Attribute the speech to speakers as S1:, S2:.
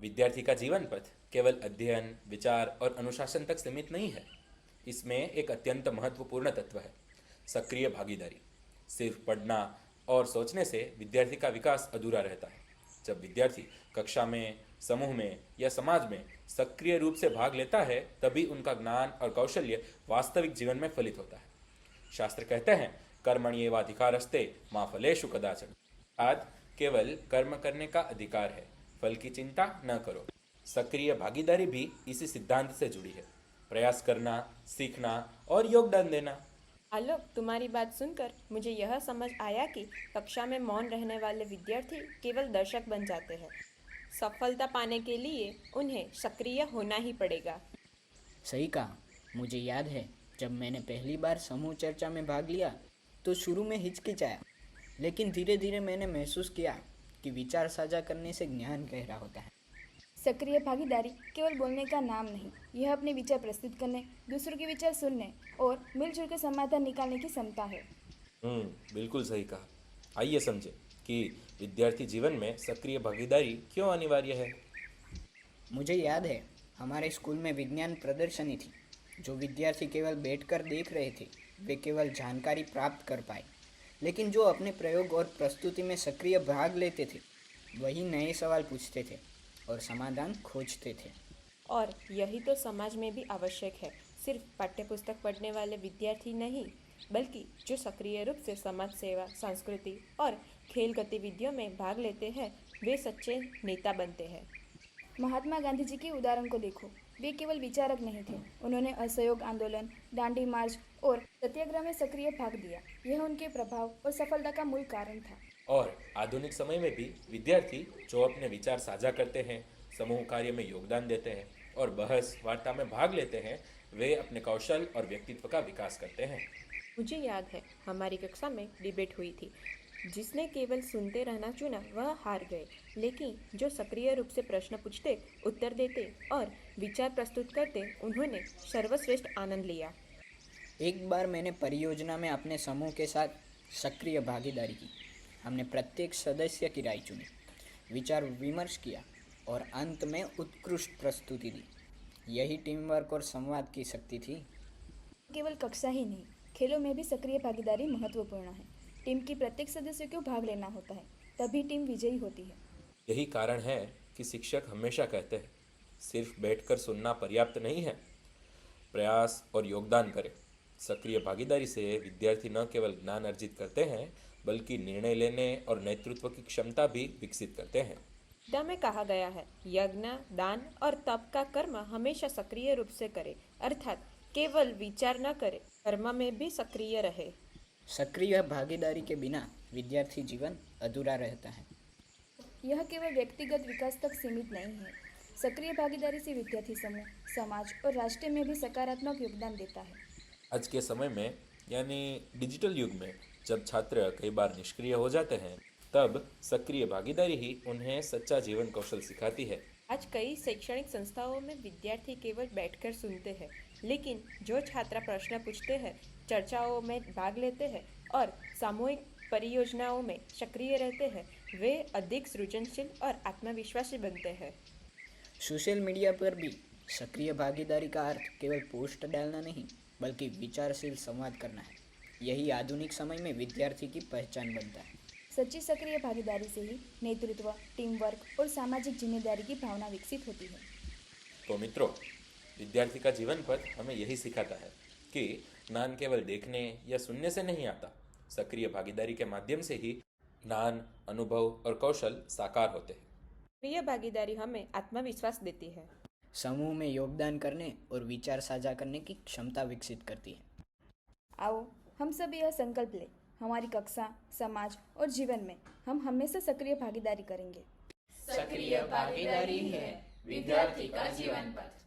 S1: विद्यार्थी का जीवन पथ केवल अध्ययन, विचार और अनुशासन तक सीमित नहीं है। इसमें एक अत्यंत महत्वपूर्ण तत्व है, सक्रिय भागीदारी। सिर्फ पढ़ना और सोचने से विद्यार्थी का विकास अधूरा रहता है। जब विद्यार्थी कक्षा में, समूह में या समाज में सक्रिय रूप से भाग लेता है, तभी उनका ज्ञान और कौशल्य वास्तविक जीवन में फलित होता है। शास्त्र कहते हैं, कर्मण्येवाधिकारस्ते मा फलेषु कदाचन। आज केवल कर्म करने का अधिकार है, फल की चिंता न करो। सक्रिय भागीदारी भी इसी सिद्धांत से जुड़ी है। प्रयास करना, सीखना और योगदान देना।
S2: आलोक, तुम्हारी बात सुनकर मुझे यह समझ आया कि कक्षा में मौन रहने वाले विद्यार्थी केवल दर्शक बन जाते हैं। सफलता पाने के लिए उन्हें सक्रिय होना ही पड़ेगा।
S3: सही कहा। मुझे याद है जब मैंने पहली बार समूह चर्चा में भाग लिया तो शुरू में हिचकिचाया, लेकिन धीरे धीरे मैंने महसूस किया कि विचार साझा करने से ज्ञान गहरा होता है।
S4: सक्रिय भागीदारी केवल बोलने का नाम नहीं, यह अपने विचार प्रस्तुत करने, दूसरों के विचार सुनने और मिलजुल कर समाधान निकालने की क्षमता है।
S1: बिल्कुल सही कहा। आइए समझें कि विद्यार्थी जीवन में सक्रिय भागीदारी क्यों अनिवार्य है।
S3: मुझे याद है हमारे स्कूल में विज्ञान प्रदर्शनी थी। जो विद्यार्थी केवल बैठकर देख रहे थे वे केवल जानकारी प्राप्त कर पाए, लेकिन जो अपने प्रयोग और प्रस्तुति में सक्रिय भाग लेते थे वही नए सवाल पूछते थे और समाधान खोजते थे।
S2: और यही तो समाज में भी आवश्यक है। सिर्फ पाठ्यपुस्तक पढ़ने वाले विद्यार्थी नहीं, बल्कि जो सक्रिय रूप से समाज सेवा, संस्कृति और खेल गतिविधियों में भाग लेते हैं, वे सच्चे नेता बनते हैं।
S4: महात्मा गांधी जी के उदाहरण को देखो। वे केवल विचारक नहीं थे, उन्होंने असहयोग आंदोलन, दांडी मार्च और सत्याग्रह में सक्रिय भाग दिया। यह उनके प्रभाव और सफलता का मूल कारण था।
S1: और आधुनिक समय में भी विद्यार्थी जो अपने विचार साझा करते हैं, समूह कार्य में योगदान देते हैं और बहस वार्ता में भाग लेते हैं, वे अपने कौशल और व्यक्तित्व का विकास करते हैं।
S2: मुझे याद है हमारी कक्षा में डिबेट हुई थी। जिसने केवल सुनते रहना चुना वह हार गए, लेकिन जो सक्रिय रूप से प्रश्न पूछते, उत्तर देते और विचार प्रस्तुत करते, उन्होंने सर्वश्रेष्ठ आनंद लिया।
S3: एक बार मैंने परियोजना में अपने समूह के साथ सक्रिय भागीदारी की। हमने प्रत्येक सदस्य की राय चुनी, विचार विमर्श किया और अंत में उत्कृष्ट प्रस्तुति दी। यही टीम वर्क और संवाद की शक्ति थी।
S4: केवल कक्षा ही नहीं, खेलों में भी सक्रिय भागीदारी महत्वपूर्ण है। टीम की प्रत्येक सदस्य को भाग लेना होता है, तभी टीम विजयी होती है।
S1: यही कारण है कि शिक्षक हमेशा कहते हैं, सिर्फ बैठकर सुनना पर्याप्त नहीं है, प्रयास और योगदान करें। सक्रिय भागीदारी से विद्यार्थी न केवल ज्ञान अर्जित करते हैं, बल्कि निर्णय लेने और नेतृत्व की क्षमता भी विकसित करते हैं।
S2: गीता में कहा गया है, यज्ञ, दान और तप का कर्म हमेशा सक्रिय रूप से करे, अर्थात केवल विचार न करे, कर्म में भी सक्रिय रहे।
S3: सक्रिय भागीदारी के बिना विद्यार्थी जीवन अधूरा रहता है।
S4: यह केवल व्यक्तिगत विकास तक सीमित नहीं है। सक्रिय भागीदारी से विद्यार्थी समूह, समाज और राष्ट्र में भी सकारात्मक योगदान देता है।
S1: आज के समय में, यानी डिजिटल युग में, जब छात्र कई बार निष्क्रिय हो जाते हैं, तब सक्रिय भागीदारी ही उन्हें सच्चा जीवन कौशल सिखाती है।
S2: आज कई शैक्षणिक संस्थाओं में विद्यार्थी केवल बैठकर सुनते हैं, लेकिन जो छात्र प्रश्न पूछते हैं, चर्चाओं में भाग लेते हैं और सामूहिक परियोजनाओं में सक्रिय रहते हैं, वे अधिक सृजनशील और आत्मविश्वासी बनते हैं।
S3: सोशल मीडिया पर भी सक्रिय भागीदारी का अर्थ केवल पोस्ट डालना नहीं, बल्कि विचारशील संवाद करना है। यही आधुनिक समय में विद्यार्थी की पहचान बनता है।
S4: सच्ची सक्रिय भागीदारी से ही नेतृत्व, टीम वर्क और सामाजिक जिम्मेदारी की भावना विकसित होती है।
S1: तो मित्रों, विद्यार्थी का जीवन पथ हमें यही सिखाता है कि ज्ञान केवल देखने या सुनने से नहीं आता। सक्रिय भागीदारी के माध्यम से ही ज्ञान, अनुभव और कौशल साकार होते हैं।
S2: सक्रिय भागीदारी हमें आत्मविश्वास देती है,
S3: समूह में योगदान करने और विचार साझा करने की क्षमता विकसित करती है।
S4: आओ हम सब यह संकल्प लें, हमारी कक्षा, समाज और जीवन में हम हमेशा सक्रिय भागीदारी करेंगे।
S5: सक्रिय भागीदारी है विद्यार्थी का जीवन पथ।